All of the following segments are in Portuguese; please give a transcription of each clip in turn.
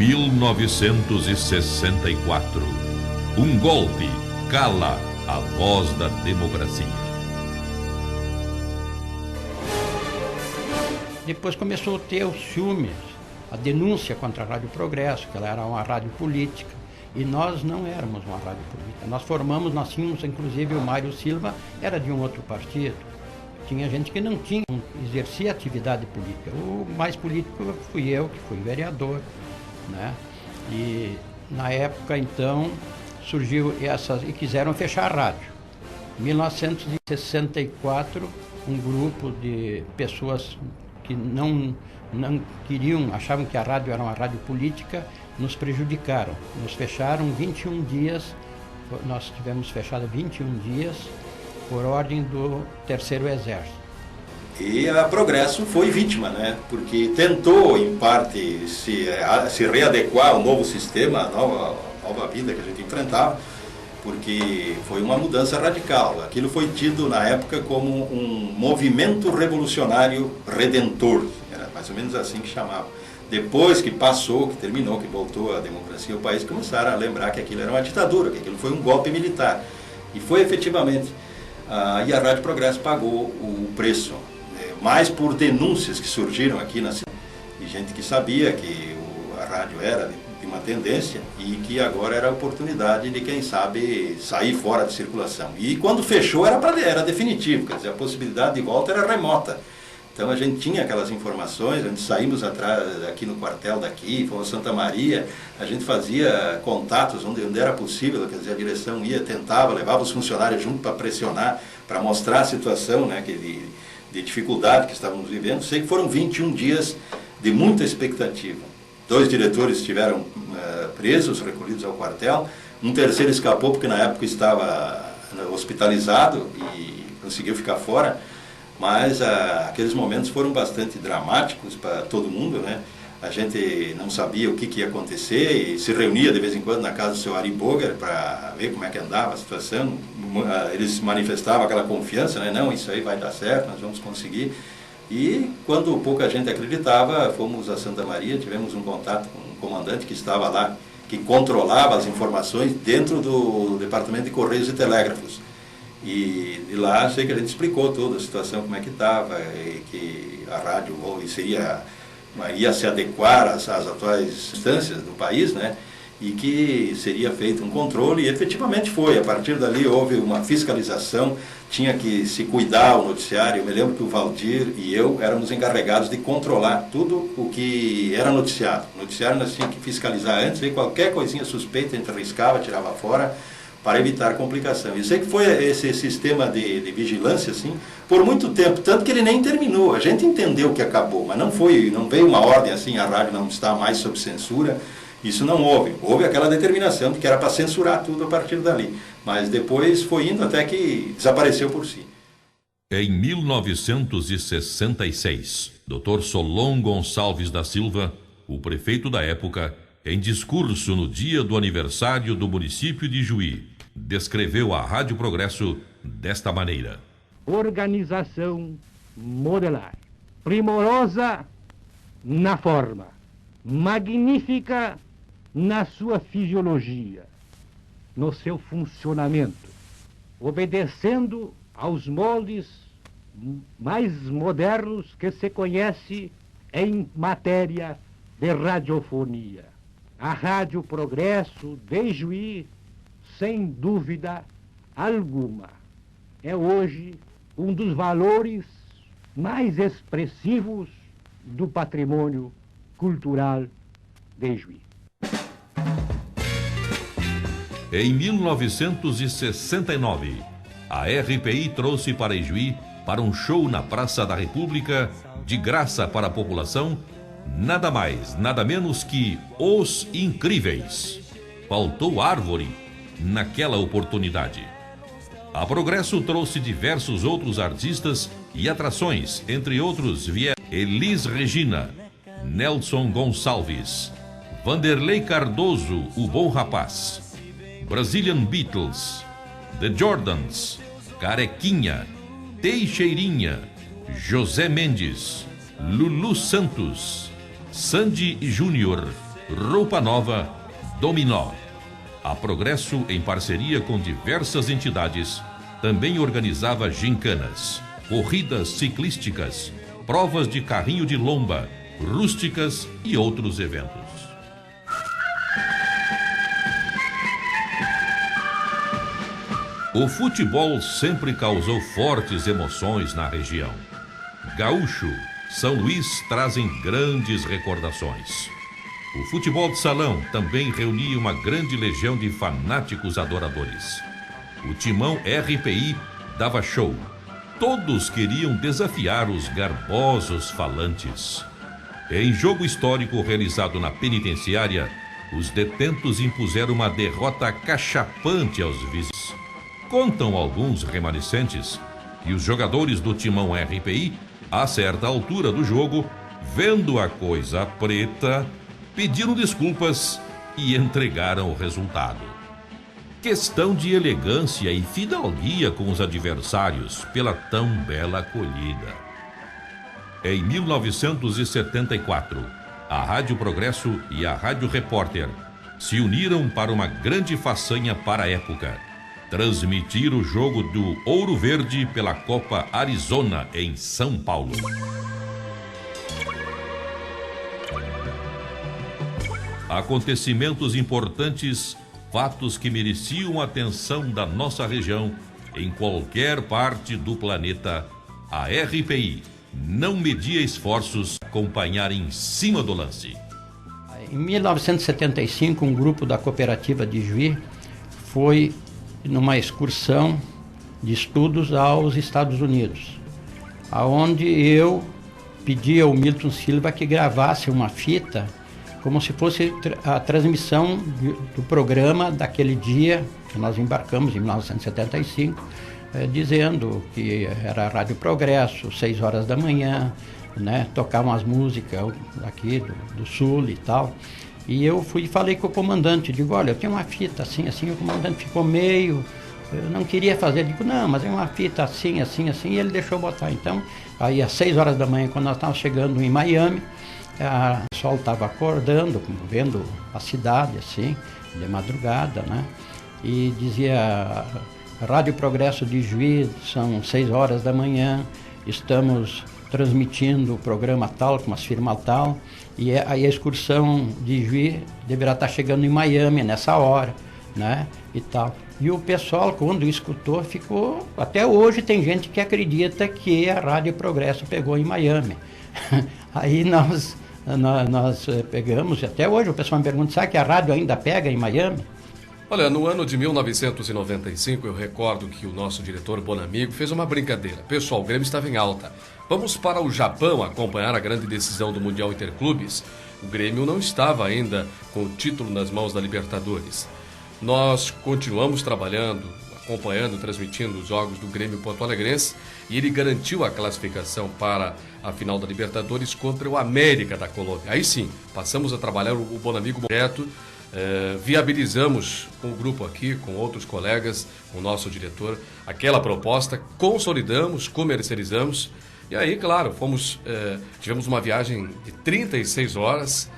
1964. Um golpe cala a voz da democracia. Depois começou a ter os ciúmes, a denúncia contra a Rádio Progresso, que ela era uma rádio política. E nós não éramos uma rádio política. Nós tínhamos, inclusive o Mário Silva era de um outro partido. Tinha gente que não exercia atividade política. O mais político fui eu, que fui vereador, né? E na época, então, surgiu e quiseram fechar a rádio. Em 1964, um grupo de pessoas que não queriam, achavam que a rádio era uma rádio política, nos prejudicaram. Nos fecharam 21 dias, nós tivemos fechado 21 dias por ordem do Terceiro Exército. E a Progresso foi vítima, né? Porque tentou, em parte, se readequar ao novo sistema, à nova vida que a gente enfrentava, porque foi uma mudança radical. Aquilo foi tido, na época, como um movimento revolucionário redentor. Era mais ou menos assim que chamava. Depois que passou, que terminou, que voltou a democracia ao país, começaram a lembrar que aquilo era uma ditadura, que aquilo foi um golpe militar. E foi efetivamente. E a Rádio Progresso pagou o preço, mais por denúncias que surgiram aqui na cidade, de gente que sabia que a rádio era de uma tendência e que agora era a oportunidade de, quem sabe, sair fora de circulação. E quando fechou era definitivo, quer dizer, a possibilidade de volta era remota. Então a gente tinha aquelas informações, a gente saímos atrás, aqui no quartel daqui, fomos a Santa Maria, a gente fazia contatos onde era possível, quer dizer, a direção ia, tentava, levava os funcionários junto para pressionar, para mostrar a situação, né, de dificuldade que estávamos vivendo. Sei que foram 21 dias de muita expectativa. 2 diretores estiveram presos, recolhidos ao quartel, um terceiro escapou porque na época estava hospitalizado e conseguiu ficar fora. Mas aqueles momentos foram bastante dramáticos para todo mundo, né? A gente não sabia o que ia acontecer e se reunia de vez em quando na casa do seu Ari Boger para ver como é que andava a situação. Eles manifestavam aquela confiança, né? Não, isso aí vai dar certo, nós vamos conseguir. E quando pouca gente acreditava, fomos a Santa Maria, tivemos um contato com um comandante que estava lá, que controlava as informações dentro do Departamento de Correios e Telégrafos. E de lá sei que a gente explicou toda a situação, como é que estava, que a rádio ia se adequar às atuais instâncias do país, né? E que seria feito um controle, e efetivamente foi. A partir dali houve uma fiscalização, tinha que se cuidar o noticiário. Eu me lembro que o Valdir e eu éramos encarregados de controlar tudo o que era noticiado. O noticiário nós tínhamos que fiscalizar antes, e qualquer coisinha suspeita a gente arriscava, tirava fora, para evitar complicação. Eu sei que foi esse sistema de vigilância, assim, por muito tempo, tanto que ele nem terminou. A gente entendeu que acabou, mas não veio uma ordem assim, a rádio não está mais sob censura. Isso não houve. Houve aquela determinação de que era para censurar tudo a partir dali. Mas depois foi indo até que desapareceu por si. Em 1966, Dr. Solon Gonçalves da Silva, o prefeito da época, em discurso no dia do aniversário do município de Juí, descreveu a Rádio Progresso desta maneira: organização modelar, primorosa na forma, magnífica na sua fisiologia, no seu funcionamento, obedecendo aos moldes mais modernos que se conhece em matéria de radiofonia. A Rádio Progresso de Juí, sem dúvida alguma, é hoje um dos valores mais expressivos do patrimônio cultural de Juí. Em 1969, a RPI trouxe para Ijuí, para um show na Praça da República, de graça para a população, nada mais, nada menos que Os Incríveis. Faltou árvore naquela oportunidade. A Progresso trouxe diversos outros artistas e atrações, entre outros vieram Elis Regina, Nelson Gonçalves, Vanderlei Cardoso, o Bom Rapaz, Brazilian Beatles, The Jordans, Carequinha, Teixeirinha, José Mendes, Lulu Santos, Sandy Júnior, Roupa Nova, Dominó. A Progresso, em parceria com diversas entidades, também organizava gincanas, corridas ciclísticas, provas de carrinho de lomba, rústicas e outros eventos. O futebol sempre causou fortes emoções na região. Gaúcho, São Luís trazem grandes recordações. O futebol de salão também reunia uma grande legião de fanáticos adoradores. O timão RPI dava show. Todos queriam desafiar os garbosos falantes. Em jogo histórico realizado na penitenciária, os detentos impuseram uma derrota cachapante aos vizinhos. Contam alguns remanescentes que os jogadores do timão RPI, a certa altura do jogo, vendo a coisa preta, pediram desculpas e entregaram o resultado. Questão de elegância e fidalguia com os adversários pela tão bela acolhida. Em 1974, a Rádio Progresso e a Rádio Repórter se uniram para uma grande façanha para a época: transmitir o jogo do Ouro Verde pela Copa Arizona, em São Paulo. Acontecimentos importantes, fatos que mereciam a atenção da nossa região, em qualquer parte do planeta, a RPI não media esforços acompanhar em cima do lance. Em 1975, um grupo da cooperativa de Juí foi numa excursão de estudos aos Estados Unidos, aonde eu pedi ao Milton Silva que gravasse uma fita como se fosse a transmissão do programa daquele dia que nós embarcamos em 1975, dizendo que era a Rádio Progresso, 6 horas da manhã, né, tocavam as músicas aqui do Sul e tal. E eu fui e falei com o comandante, digo, olha, eu tenho uma fita assim, assim, o comandante ficou meio, eu não queria fazer, digo, não, mas é uma fita assim, assim, assim, e ele deixou botar. Então, aí às 6 horas da manhã, quando nós estávamos chegando em Miami, o sol estava acordando, vendo a cidade assim, de madrugada, né? E dizia, Rádio Progresso de Juí, são 6 horas da manhã, estamos transmitindo o programa tal, com as firmas tal, e aí a excursão de Juí deverá estar chegando em Miami nessa hora, né? E tal. E o pessoal, quando escutou, ficou... Até hoje tem gente que acredita que a Rádio Progresso pegou em Miami. Aí nós pegamos, e até hoje o pessoal me pergunta, sabe que a rádio ainda pega em Miami? Olha, no ano de 1995, eu recordo que o nosso diretor Bonamigo fez uma brincadeira. Pessoal, o Grêmio estava em alta. Vamos para o Japão acompanhar a grande decisão do Mundial Interclubes. O Grêmio não estava ainda com o título nas mãos da Libertadores. Nós continuamos trabalhando, acompanhando, transmitindo os jogos do Grêmio Porto Alegrense, e ele garantiu a classificação para a final da Libertadores contra o América da Colômbia. Aí sim, passamos a trabalhar o Bonamigo direto, viabilizamos com o grupo aqui, com outros colegas, com o nosso diretor, aquela proposta, consolidamos, comercializamos, e aí, claro, tivemos uma viagem de 36 horas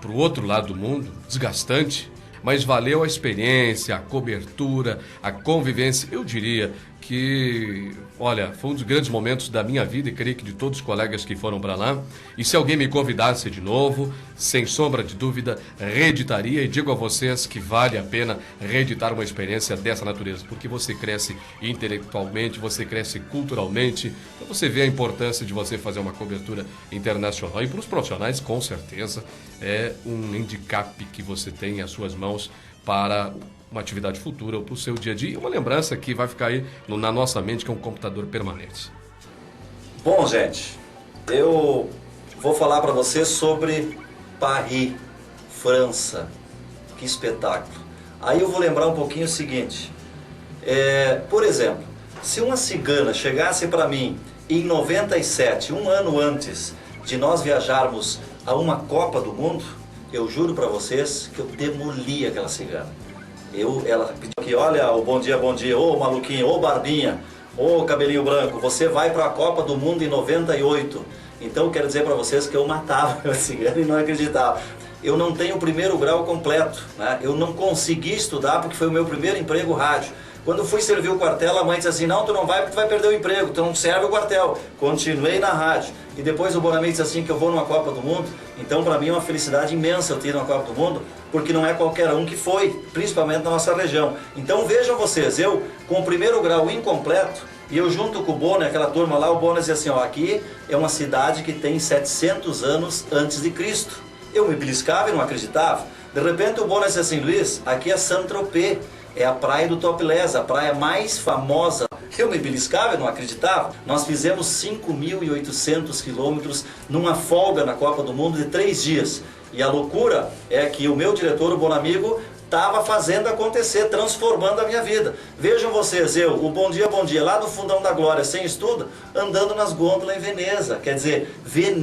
para o outro lado do mundo, desgastante, mas valeu a experiência, a cobertura, a convivência. Eu diria que, olha, foi um dos grandes momentos da minha vida e creio que de todos os colegas que foram para lá. E se alguém me convidasse de novo, sem sombra de dúvida, reeditaria, e digo a vocês que vale a pena reeditar uma experiência dessa natureza, porque você cresce intelectualmente, você cresce culturalmente, então você vê a importância de você fazer uma cobertura internacional. E para os profissionais, com certeza, é um handicap que você tem em suas mãos para uma atividade futura ou para o seu dia a dia, uma lembrança que vai ficar aí na nossa mente, que é um computador permanente. Bom, gente, eu vou falar para vocês sobre Paris, França. Que espetáculo. Aí eu vou lembrar um pouquinho o seguinte, por exemplo, se uma cigana chegasse para mim em 97, um ano antes de nós viajarmos a uma Copa do Mundo, eu juro para vocês que eu demoli aquela cigana. Ela pediu aqui, olha, o bom dia, ô maluquinho, ô barbinha, ô cabelinho branco, você vai para a Copa do Mundo em 98. Então eu quero dizer para vocês que eu matava a cigana e não acreditava. eu não tenho o primeiro grau completo, né? Eu não consegui estudar porque foi o meu primeiro emprego rádio. Quando fui servir o quartel, a mãe disse assim, não, tu não vai porque tu vai perder o emprego, tu não serve o quartel. Continuei na rádio. E depois o Bonamigo disse assim que eu vou numa Copa do Mundo. Então para mim é uma felicidade imensa eu ter ido numa Copa do Mundo, porque não é qualquer um que foi, principalmente na nossa região. Então vejam vocês, eu com o primeiro grau incompleto, e eu junto com o Bona, aquela turma lá, o Bona dizia assim, ó, aqui é uma cidade que tem 700 anos antes de Cristo. Eu me beliscava e não acreditava. De repente o Bona disse assim, Luiz, aqui é Saint-Tropez. É a praia do Topless, a praia mais famosa. Eu me beliscava, eu não acreditava. Nós fizemos 5.800 quilômetros numa folga na Copa do Mundo de 3 dias. E a loucura é que o meu diretor, o Bonamigo, estava fazendo acontecer, transformando a minha vida. Vejam vocês, eu, o Bom Dia, lá do Fundão da Glória, sem estudo, andando nas gôndolas em Veneza. Quer dizer, Veneza.